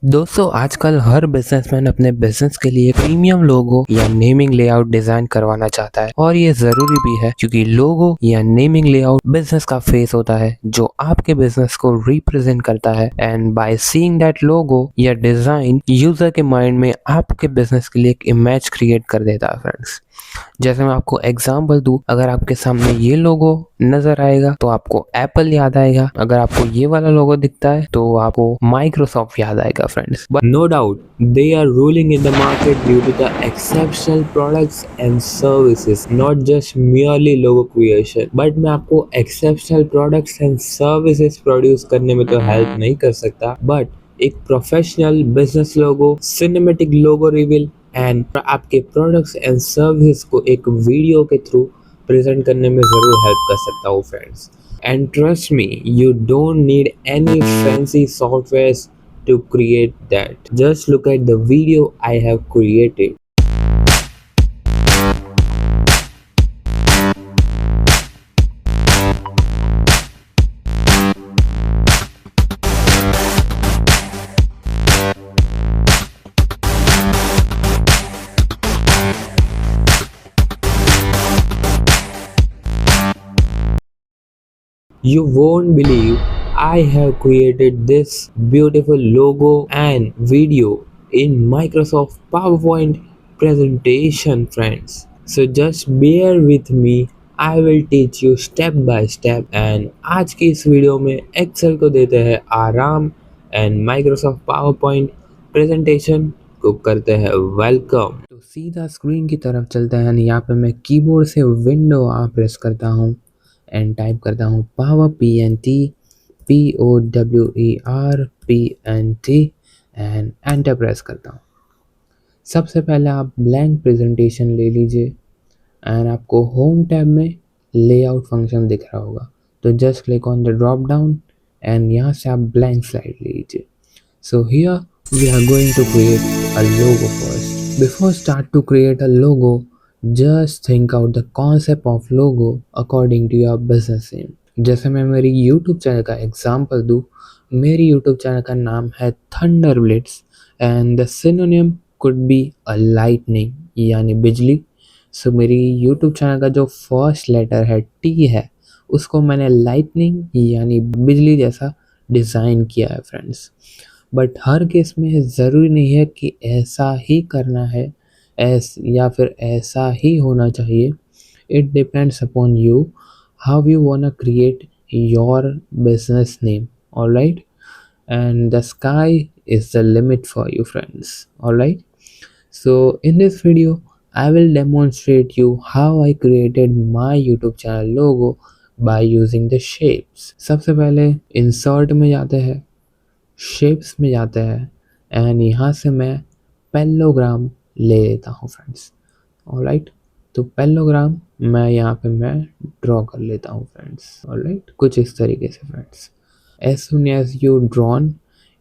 दोस्तों आजकल हर बिजनेसमैन अपने बिजनेस के लिए प्रीमियम लोगो या नेमिंग लेआउट डिजाइन करवाना चाहता है और ये जरूरी भी है क्योंकि लोगो या नेमिंग लेआउट बिजनेस का फेस होता है जो आपके बिजनेस को रिप्रेजेंट करता है। एंड बाय सीइंग दैट लोगो या डिजाइन यूजर के माइंड में आपके बिजनेस के लिए एक इमेज क्रिएट कर देता है फ्रेंड्स। जैसे मैं आपको एग्जांपल दूं, अगर आपके सामने ये लोगो नजर आएगा तो आपको एप्पल याद आएगा, अगर आपको ये वाला लोगो दिखता है तो आपको माइक्रोसॉफ्ट याद आएगा friends. But No doubt, they are ruling in the market due to the exceptional products and services, not just merely logo creation. But मैं आपको exceptional products and services produce करने में तो help नहीं कर सकता, but एक professional business logo, cinematic logo reveal and आपके products and services को एक वीडियो के थ्रू प्रेजेंट करने में ज़रूर हेल्प कर सकता हूँ friends. And trust me, you don't need any fancy softwares to create that. Just look at the video I have created. You won't believe I have created this beautiful logo and video in Microsoft PowerPoint presentation, friends. So just bear with me. I will teach you step by step and आज की इस video में Excel को देते हैं आराम and Microsoft power point presentation को करते हैं वेलकम। तो सीधा स्क्रीन की तरफ चलता है यानी यहाँ पे मैं कीबोर्ड से विंडो प्रेस करता हूँ एंड टाइप करता हूँ power PNT and enter press करता हूँ। सबसे पहले आप ब्लैंक प्रेजेंटेशन ले लीजिए एंड आपको होम टैब में लेआउट फंक्शन दिख रहा होगा, तो just click on the drop down and यहाँ से आप ब्लैंक स्लाइड ले लीजिए। So here we are going to create a logo first. Before start to create a logo, just think out the concept of logo according to your business name. जैसे मैं मेरी YouTube channel का example दूँ, मेरी YouTube channel का नाम है Thunderblitz and the synonym could be a lightning यानी बिजली। सो मेरी YouTube चैनल का जो फर्स्ट लेटर है टी है उसको मैंने लाइटनिंग यानी बिजली जैसा डिज़ाइन किया है फ्रेंड्स। बट हर केस में ज़रूरी नहीं है कि ऐसा ही करना है या फिर ऐसा ही होना चाहिए। It depends upon you how you वांना create your business name. Alright, and the sky is the limit for you friends. Alright, so in this video I will demonstrate you how I created my YouTube channel logo by using the shapes. सबसे पहले insert में जाते हैं, shapes में जाते हैं and यहाँ से मैं पेलोग्राम ले लेता हूँ फ्रेंड्स। ऑलराइट, तो पेलोग्राम मैं यहाँ पे मैं ड्रॉ कर लेता हूँ फ्रेंड्स। ऑलराइट, कुछ इस तरीके से friends. As soon as you drawn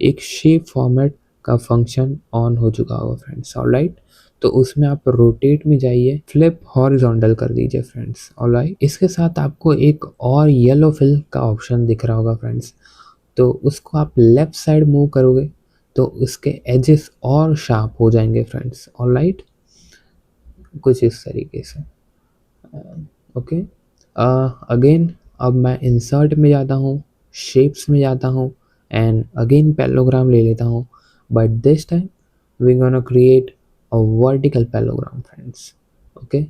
एक शेप फॉर्मेट का फंक्शन ऑन हो चुका होगा फ्रेंड्स। ऑलराइट, तो उसमें आप रोटेट में जाइए, फ्लिप हॉरिजॉन्टल कर दीजिए फ्रेंड्स। ऑलराइट, इसके साथ आपको एक और येलो फिल का ऑप्शन दिख रहा होगा फ्रेंड्स, तो उसको आप लेफ़्ट साइड मूव करोगे तो उसके एजेस और शार्प हो जाएंगे फ्रेंड्स। ऑलराइट, कुछ इस तरीके से। ओके, अगेन अब मैं इंसर्ट में जाता हूँ, शेप्स में जाता हूँ एंड अगेन पैलोग्राम ले लेता हूँ, but this time we gonna create a vertical parallelogram friends. Okay,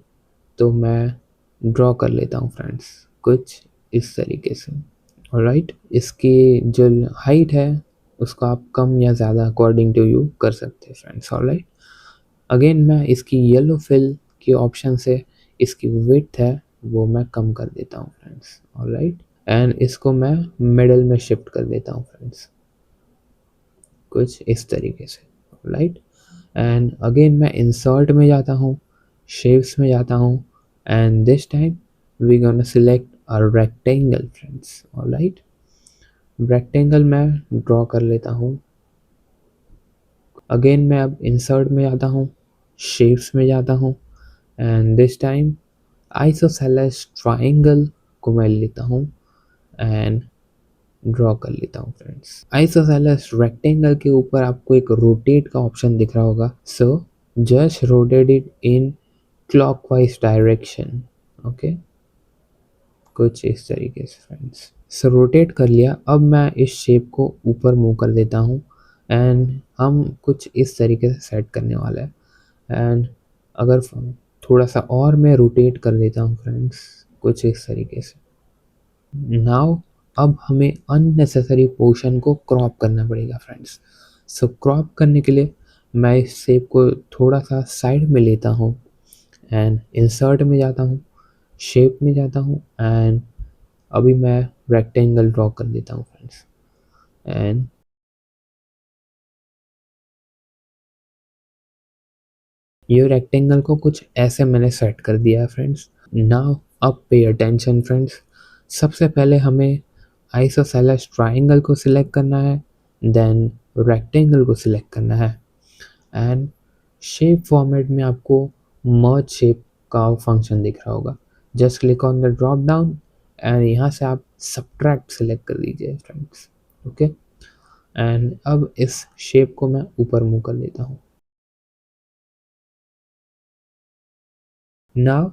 तो मैं ड्रॉ कर लेता हूँ फ्रेंड्स कुछ इस तरीके से। ऑलराइट, इसकी जो हाइट है उसको आप कम या ज़्यादा अकॉर्डिंग टू यू कर सकते हैं फ्रेंड्स। ऑलराइट, अगेन मैं इसकी येलो फिल के ऑप्शन से इसकी विड्थ है वो मैं कम कर देता हूँ फ्रेंड्स। ऑलराइट, एंड इसको मैं मिडल में शिफ्ट कर देता हूँ फ्रेंड्स कुछ इस तरीके से। ऑलराइट, एंड अगेन मैं इंसर्ट में जाता हूँ, शेप्स में जाता हूँ and this time we gonna select a rectangle friends. Alright, rectangle मैं ड्रॉ कर लेता हूँ। अगेन मैं अब इंसर्ट में जाता हूँ, शेप्स में जाता हूँ and this time isosceles triangle को मैं लेता हूँ एंड ड्रॉ कर लेता हूँ फ्रेंड्स। आइसोसेलेस रेक्टेंगल के ऊपर आपको एक रोटेट का ऑप्शन दिख रहा होगा, so just rotate it in clockwise direction. Okay, कुछ इस तरीके से फ्रेंड्स। सो रोटेट कर लिया। अब मैं इस शेप को ऊपर मूव कर देता हूँ एंड हम कुछ इस तरीके से सेट करने वाला है। एंड अगर थोड़ा सा और मैं रोटेट कर देता हूँ फ्रेंड्स, कुछ इस तरीके से। नाउ अब हमें अननेसेसरी पोर्शन को क्रॉप करना पड़ेगा फ्रेंड्स। सो क्रॉप करने के लिए मैं इस शेप को थोड़ा सा साइड में लेता हूँ एंड इंसर्ट में जाता हूँ, शेप में जाता हूँ एंड अभी मैं रेक्टेंगल ड्रॉ कर देता हूँ फ्रेंड्स। एंड ये रेक्टेंगल को कुछ ऐसे मैंने सेट कर दिया है फ्रेंड्स। नाउ अब पे अटेंशन फ्रेंड्स। सबसे पहले हमें आइसोसेलेस ट्राइंगल को सिलेक्ट करना है, देन रेक्टेंगल को सिलेक्ट करना है एंड शेप फॉर्मेट में आपको मर्ज शेप का फंक्शन दिख रहा होगा। Just click on the drop down and यहाँ से आप सब्ट्रैक्ट सिलेक्ट कर दीजिए फ्रेंड्स। ओके, एंड अब इस शेप को मैं ऊपर मूव कर लेता हूँ। नाउ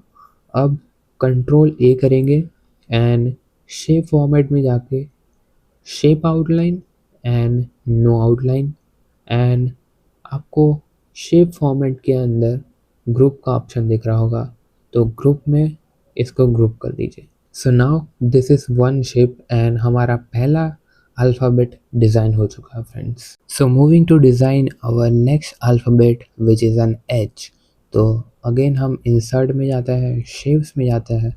अब कंट्रोल ए करेंगे एंड शेप फॉर्मेट में जाके shape outline and no outline एंड आपको शेप फॉर्मेट के अंदर ग्रुप का ऑप्शन दिख रहा होगा, तो ग्रुप में इसको ग्रुप कर दीजिए। So now this is one shape एंड हमारा पहला अल्फ़ाबेट डिज़ाइन हो चुका है friends. So moving to design our next alphabet which is an H. तो अगेन हम इंसर्ट में जाता है, शेप्स में जाता है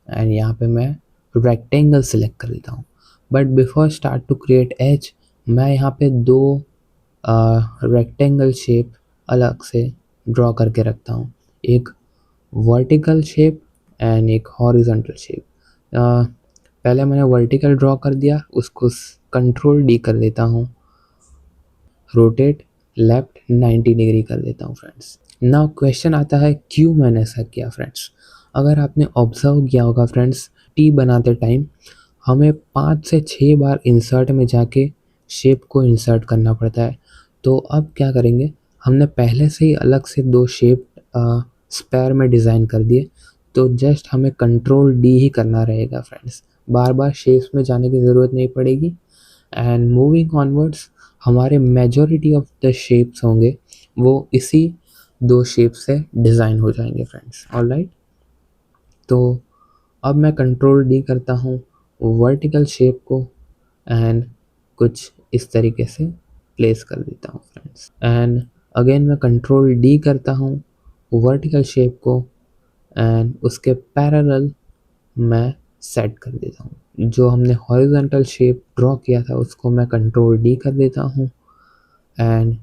एंड यहाँ पे मैं रेक्टेंगल सिलेक्ट कर लेता हूँ। But before start to create as, मैं यहाँ पे दो रेक्टेंगल शेप अलग से ड्रॉ करके रखता हूँ, एक वर्टिकल शेप एंड एक हॉरिजॉन्टल शेप। पहले मैंने वर्टिकल ड्रॉ कर दिया, उसको कंट्रोल डी कर लेता हूँ, रोटेट लेफ्ट 90 डिग्री कर देता हूँ फ्रेंड्स। नाउ क्वेश्चन आता है क्यों मैंने ऐसा किया फ्रेंड्स। अगर आपने ऑब्जर्व किया होगा फ्रेंड्स, टी बनाते टाइम हमें 5 से 6 बार इंसर्ट में जाके शेप को इंसर्ट करना पड़ता है। तो अब क्या करेंगे, हमने पहले से ही अलग से दो शेप स्पेयर में डिज़ाइन कर दिए, तो जस्ट हमें कंट्रोल डी ही करना रहेगा फ्रेंड्स, बार बार शेप्स में जाने की ज़रूरत नहीं पड़ेगी। एंड मूविंग ऑनवर्ड्स हमारे मेजॉरिटी ऑफ द शेप्स होंगे वो इसी दो शेप से डिज़ाइन हो जाएंगे फ्रेंड्स। ऑलराइट, तो अब मैं कंट्रोल डी करता हूँ वर्टिकल शेप को एंड कुछ इस तरीके से प्लेस कर देता हूँ फ्रेंड्स। एंड अगेन मैं कंट्रोल डी करता हूँ वर्टिकल शेप को एंड उसके पैरेलल मैं सेट कर देता हूँ। जो हमने हॉरिजॉन्टल शेप ड्रॉ किया था उसको मैं कंट्रोल डी कर देता हूँ एंड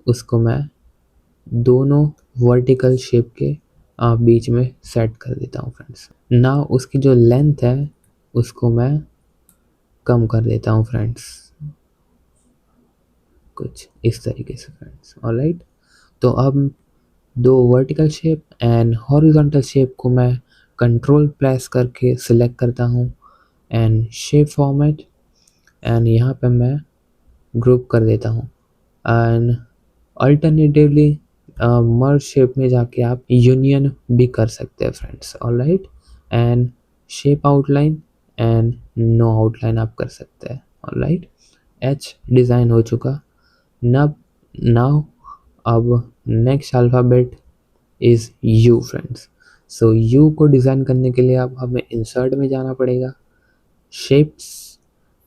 उसको मैं दोनों वर्टिकल शेप के बीच में सेट कर देता हूँ फ्रेंड्स। ना उसकी जो लेंथ है उसको मैं कम कर देता हूँ फ्रेंड्स, कुछ इस तरीके से फ्रेंड्स। ऑलराइट, तो अब दो vertical shape and horizontal shape को मैं कंट्रोल प्रेस करके सिलेक्ट करता हूँ एंड शेप फॉर्मेट एंड यहाँ पे मैं ग्रुप कर देता हूँ एंड अल्टरनेटिवली मर्ज शेप में जाके आप यूनियन भी कर सकते हैं friends. Alright, and shape outline and no outline आप कर सकते हैं। ऑलराइट, एच डिज़ाइन हो चुका। नाउ अब next alphabet is you friends. So you को डिज़ाइन करने के लिए अब हमें इंसर्ट में जाना पड़ेगा, शेप्स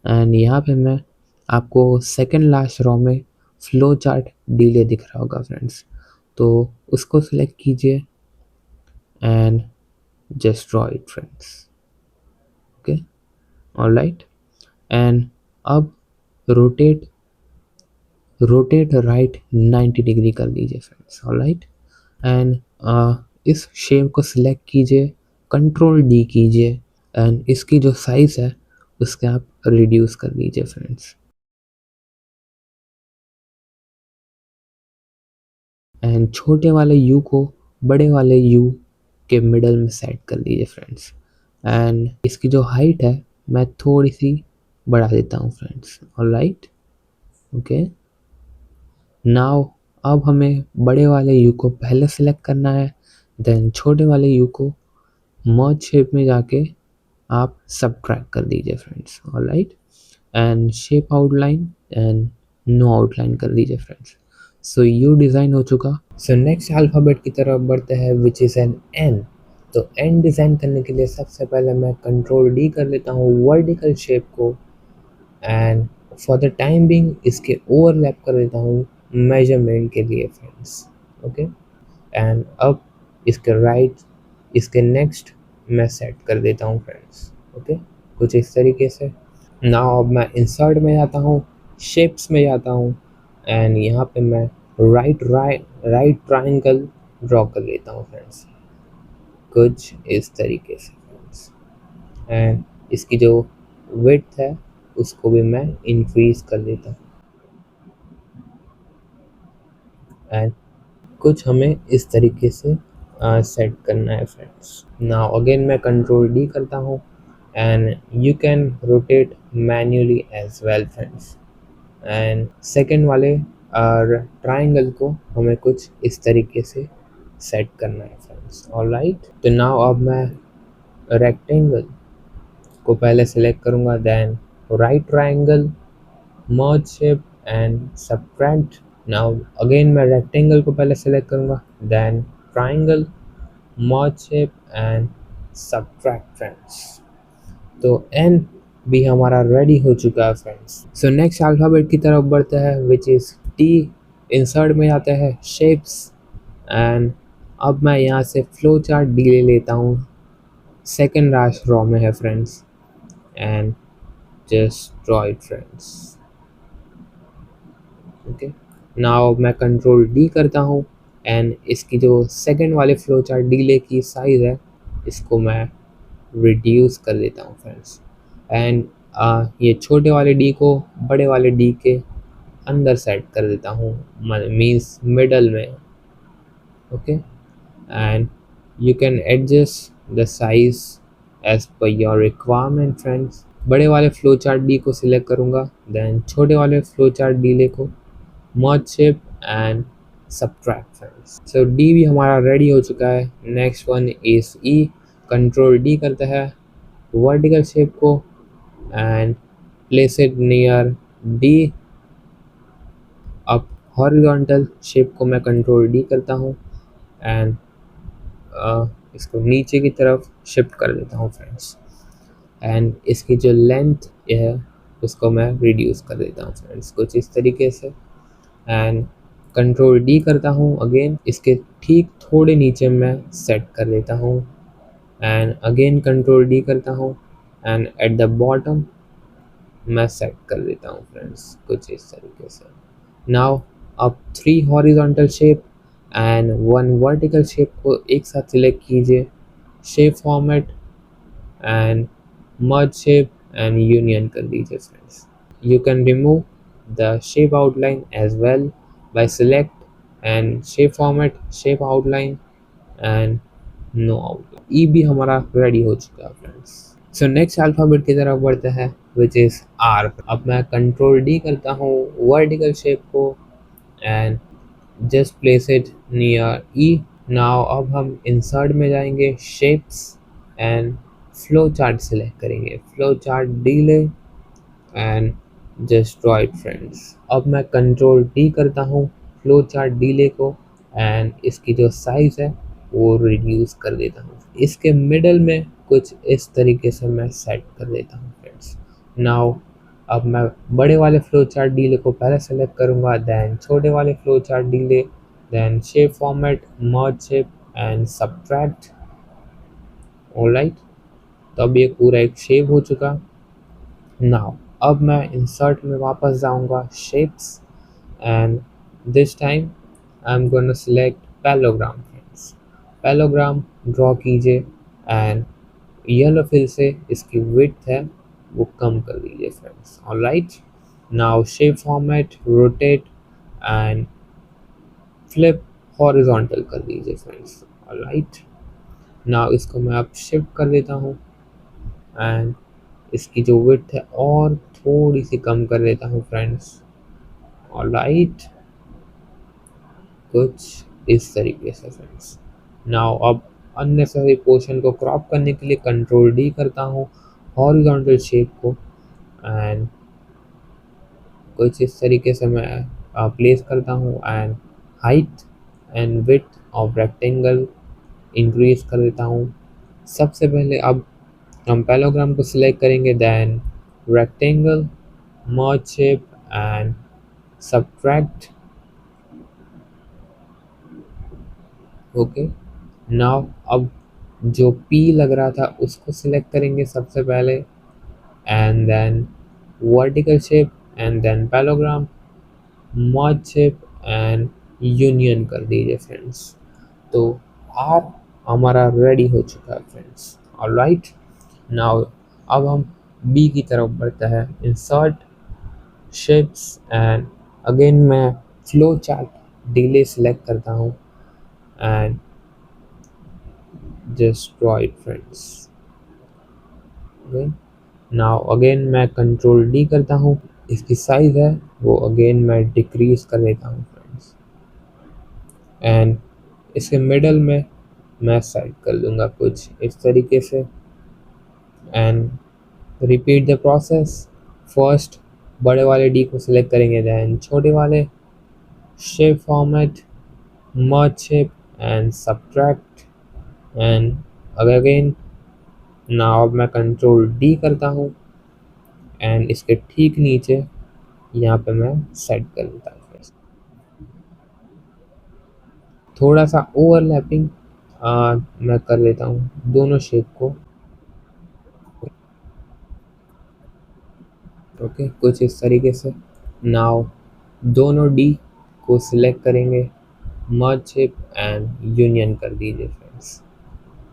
एंड यहाँ पे मैं आपको सेकंड लास्ट रो में फ्लो चार्ट डिले दिख रहा होगा फ्रेंड्स, तो उसको सिलेक्ट कीजिए and just draw it friends. Okay, alright, and अब रोटेट राइट 90 डिग्री कर दीजिए फ्रेंड्स। ऑलराइट, एंड इस शेप को सिलेक्ट कीजिए, कंट्रोल डी कीजिए एंड इसकी जो साइज़ है उसके आप रिड्यूस कर दीजिए फ्रेंड्स। एंड छोटे वाले यू को बड़े वाले यू के मिडल में सेट कर दीजिए फ्रेंड्स। एंड इसकी जो हाइट है मैं थोड़ी सी बढ़ा देता हूँ फ्रेंड्स। Alright, okay. नाउ अब हमें बड़े वाले यू को पहले सेलेक्ट करना है, देन छोटे वाले यू को मर्ज शेप में जाके आप सब्ट्रैक्ट कर दीजिए friends. Alright, and shape outline and no outline कर दीजिए फ्रेंड्स। सो यू डिज़ाइन हो चुका। सो नेक्स्ट अल्फ़ाबेट की तरफ बढ़ते हैं विच इज़ एन एन। तो एन डिज़ाइन करने के लिए सबसे पहले मैं कंट्रोल डी कर लेता हूँ वर्टिकल शेप को, and for the time being इसके ओवरलैप कर देता हूँ मेजरमेंट के लिए फ्रेंड्स। ओके, एंड अब इसके राइट इसके नेक्स्ट मैं सेट कर देता हूँ फ्रेंड्स। ओके, कुछ इस तरीके से। नाउ अब मैं इंसर्ट में जाता हूँ, शेप्स में जाता हूँ, एंड यहाँ पे मैं राइट ट्राइंगल ड्रॉ कर लेता हूँ फ्रेंड्स, कुछ इस तरीके से फ्रेंड्स। एंड इसकी जो विड्थ है उसको भी मैं इंक्रीज कर लेता हूँ, एंड कुछ हमें इस तरीके से सेट करना है फ्रेंड्स। नाउ अगेन मैं कंट्रोल डी करता हूँ, and you can rotate manually as well friends. And second वाले ट्राइंगल को हमें कुछ इस तरीके से सेट करना है फ्रेंड्स। ऑलराइट, तो नाउ अब मैं रेक्टेंगल को पहले सेलेक्ट करूँगा, then right triangle, merge shape and subtract. Now again मैं रेक्टेंगल को पहले सेलेक्ट करूँगा, then triangle, merge shape and subtract friends. तो एन भी हमारा रेडी हो चुका है फ्रेंड्स। सो नेक्स्ट अल्फ़ाबेट की तरफ बढ़ते हैं विच इज़ टी। इंसर्ट में जाते हैं शेप्स, एंड अब मैं यहाँ से फ्लो चार्ट डी ले लेता हूँ, सेकेंड राश रॉ में है friends, and just draw it friends. Okay, now मैं कंट्रोल डी करता हूँ, एंड इसकी जो सेकेंड वाले फ्लो चार्ट डीले की साइज़ है इसको मैं रिड्यूस कर देता हूँ फ्रेंड्स, एंड ये छोटे वाले डी को बड़े वाले डी के अंदर सेट कर देता हूँ, मीन्स मिडल में। Okay, and you can adjust the size as per your requirement friends. बड़े वाले फ्लो चार्ट डी को सिलेक्ट करूँगा, देन छोटे वाले फ्लो चार्ट डीले को merge shape and subtract friends. So D भी हमारा रेडी हो चुका है। Next one is E. Control D करता है वर्टिकल शेप को and place it near D. अब हॉरिजॉन्टल शेप को मैं कंट्रोल डी करता हूँ, एंड इसको नीचे की तरफ शिफ्ट कर देता हूँ फ्रेंड्स, एंड इसकी जो लेंथ है उसको मैं रिड्यूस कर देता हूँ फ्रेंड्स, कुछ इस तरीके से। एंड कंट्रोल डी करता हूँ अगेन, इसके ठीक थोड़े नीचे मैं सेट कर देता हूँ, एंड अगेन कंट्रोल डी करता हूँ, एंड एट द बॉटम मैं सेट कर देता हूँ फ्रेंड्स, कुछ इस तरीके से। नाउ अब 3 horizontal shape and 1 vertical shape को एक साथ सिलेक्ट कीजिए, shape format and merge shape and union कर दीजिए friends. You can remove the shape outline as well by select and shape format, shape outline and no outline। ई भी हमारा ready हो चुका है फ्रेंड्स। सो नेक्स्ट अल्फ़ाबेट की तरफ बढ़ते हैं विच इज़ आर। अब मैं कंट्रोल डी करता हूँ वर्टिकल शेप को and just place it near E. Now अब हम इंसर्ट में जाएंगे, shapes and flow chart select करेंगे, flow chart delay and just draw it friends. अब मैं कंट्रोल डी करता हूँ फ्लो चार्ट डीले को, एंड इसकी जो साइज़ है वो रिड्यूस कर देता हूँ, इसके मिडल में कुछ इस तरीके से मैं सेट कर देता हूँ फ्रेंड्स। नाउ अब मैं बड़े वाले फ्लो चार्ट डीले को पहले सेलेक्ट करूँगा, देन छोटे वाले flow chart delay, then shape format, merge shape and subtract. Alright, तो अब ये पूरा एक शेप हो चुका। नाउ अब मैं इंसर्ट में वापस जाऊंगा, shapes, and this time I am gonna select parallelogram friends. Parallelogram draw कीजिए एंड येलो फिल से इसकी विड्थ है वो कम कर दीजिए friends. Alright, now shape format, rotate and flip horizontal कर दीजिए फ्रेंड्स। ऑलराइट, नाउ इसको मैं अब शिफ्ट कर देता हूँ, एंड इसकी जो विड्थ है और थोड़ी सी कम कर देता हूँ फ्रेंड्स। ऑलराइट, कुछ इस तरीके से फ्रेंड्स। नाउ अब अननेसेसरी पोर्शन को क्रॉप करने के लिए कंट्रोल डी करता हूँ हॉरिजॉन्टल शेप को, एंड कुछ इस तरीके से मैं प्लेस करता हूँ, and height and width of rectangle increase कर देता हूँ। सबसे पहले अब हम पैलोग्राम को सिलेक्ट करेंगे, then rectangle, merge shape and subtract. Okay, now अब जो पी लग रहा था उसको सिलेक्ट करेंगे सबसे पहले, and then vertical shape and then parallelogram, merge shape and union कर दीजिए फ्रेंड्स। तो आर हमारा रेडी हो चुका है फ्रेंड्स। ऑलराइट, नाउ अब हम बी की तरफ बढ़ते हैं, इंसर्ट शेप्स, एंड अगेन मैं फ्लो चार्ट डिले सेलेक्ट करता हूँ and just draw it friends. Now again मैं कंट्रोल डी करता हूँ, इसकी साइज है वो अगेन मैं डिक्रीज कर देता हूँ फ्रेंड्स, एंड इसके मिडल में मैं सेट कर लूँगा कुछ इस तरीके से, and repeat the process. First बड़े वाले डी को सिलेक्ट करेंगे, देन छोटे वाले, shape format, merge shape and subtract, and again now अब मैं कंट्रोल डी करता हूँ, एंड इसके ठीक नीचे यहाँ पे मैं सेट कर देता हूँ। थोड़ा सा ओवरलैपिंग मैं कर लेता हूँ दोनों शेप को। ओके, कुछ इस तरीके से। नाउ दोनों डी को सिलेक्ट करेंगे, मर्ज शेप एंड यूनियन कर दीजिए फ्रेंड्स।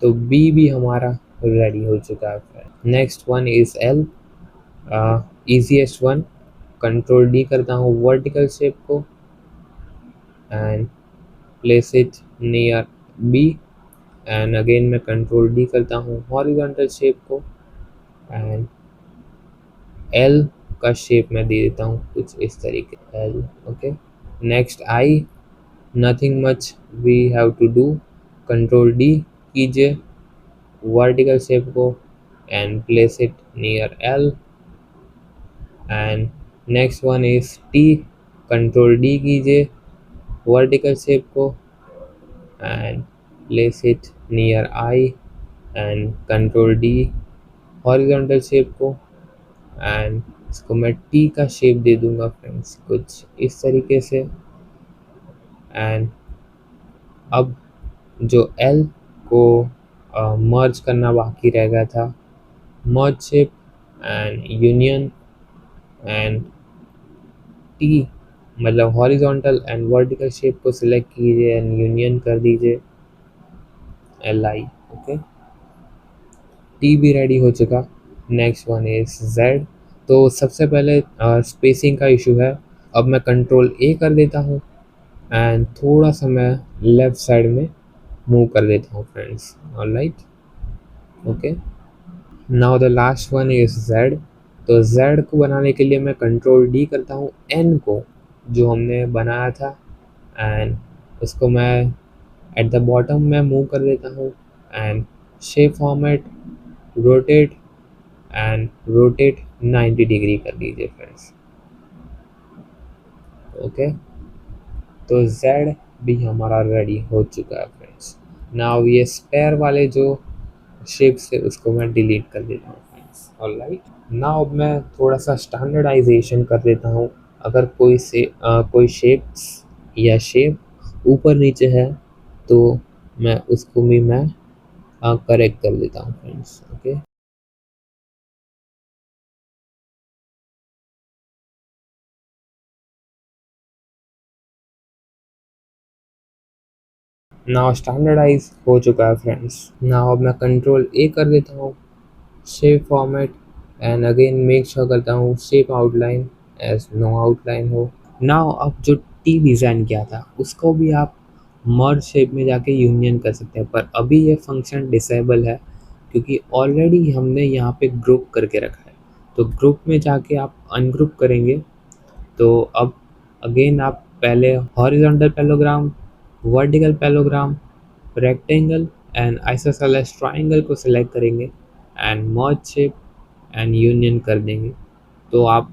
तो बी भी हमारा रेडी हो चुका है friends. Next one is L, easiest one. Control D करता हूँ वर्टिकल शेप को and place it near B, and again मैं कंट्रोल डी करता हूँ हॉरिजॉन्टल शेप को, एंड एल का शेप मैं दे देता हूँ कुछ इस तरीके L. Okay, next I, nothing much we have to do. Control D कीजिए वर्टिकल शेप को and place it near L, and next one is T. Control D कीजिए वर्टिकल शेप को and place it near I, and control D horizontal shape को, and इसको मैं T का shape दे दूंगा friends कुछ इस तरीके से। एंड अब जो एल को मर्ज करना बाकी रह गया था, merge shape and union, and T मतलब हॉरिजॉन्टल एंड वर्टिकल शेप को सिलेक्ट कीजिए एंड यूनियन कर दीजिए एल आई। ओके, टी भी रेडी हो चुका। Next one is Z. तो सबसे पहले स्पेसिंग का इशू है, अब मैं कंट्रोल ए कर देता हूँ एंड थोड़ा सा मैं लेफ्ट साइड में मूव कर देता हूँ friends. Alright, okay, now the last one is Z. तो जेड को बनाने के लिए मैं कंट्रोल डी करता हूँ एन को जो हमने बनाया था, एंड उसको मैं एट द बॉटम में मूव कर देता हूँ, and shape format, rotate and rotate 90 degree कर दीजिए फ्रेंड्स। ओके, तो Z भी हमारा रेडी हो चुका है फ्रेंड्स। नाउ ये स्पेयर वाले जो शेप्स है उसको मैं डिलीट कर देता हूँ फ्रेंड्स। ऑलराइट, नाउ मैं थोड़ा सा स्टैंडर्डाइजेशन कर देता हूँ। अगर कोई शेप्स या शेप ऊपर नीचे है तो मैं उसको भी मैं करेक्ट कर देता हूँ फ्रेंड्स। ओके, नाउ स्टैंडर्डाइज हो चुका है फ्रेंड्स। नाउ अब मैं कंट्रोल ए कर देता हूँ, shape format, and again make sure करता हूँ shape outline as no outline हो। नाउ अब जो टी डिज़ाइन किया था उसको भी आप मर्ज शेप में जाके यूनियन कर सकते हैं, पर अभी ये फंक्शन डिसेबल है क्योंकि ऑलरेडी हमने यहाँ पे ग्रुप करके रखा है। तो ग्रुप में जाके आप अनग्रुप करेंगे तो अब अगेन आप पहले horizontal parallelogram, vertical parallelogram, rectangle and isosceles triangle को सिलेक्ट करेंगे and merge shape and union कर देंगे। तो आप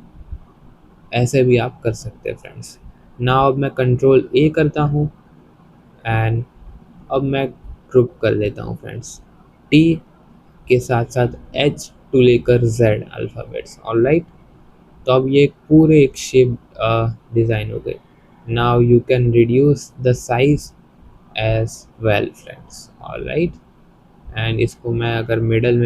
ऐसे भी आप कर सकते हैं फ्रेंड्स। नाउ अब मैं कंट्रोल ए करता हूँ एंड अब मैं ग्रुप कर लेता हूँ फ्रेंड्स, टी के साथ साथ एच टू लेकर जेड अल्फ़ाबेट्स। ऑलराइट, तो अब ये पूरे एक शेप डिज़ाइन हो गए। Now you can reduce the size as well friends. Alright, and इसको मैं अगर मिडल में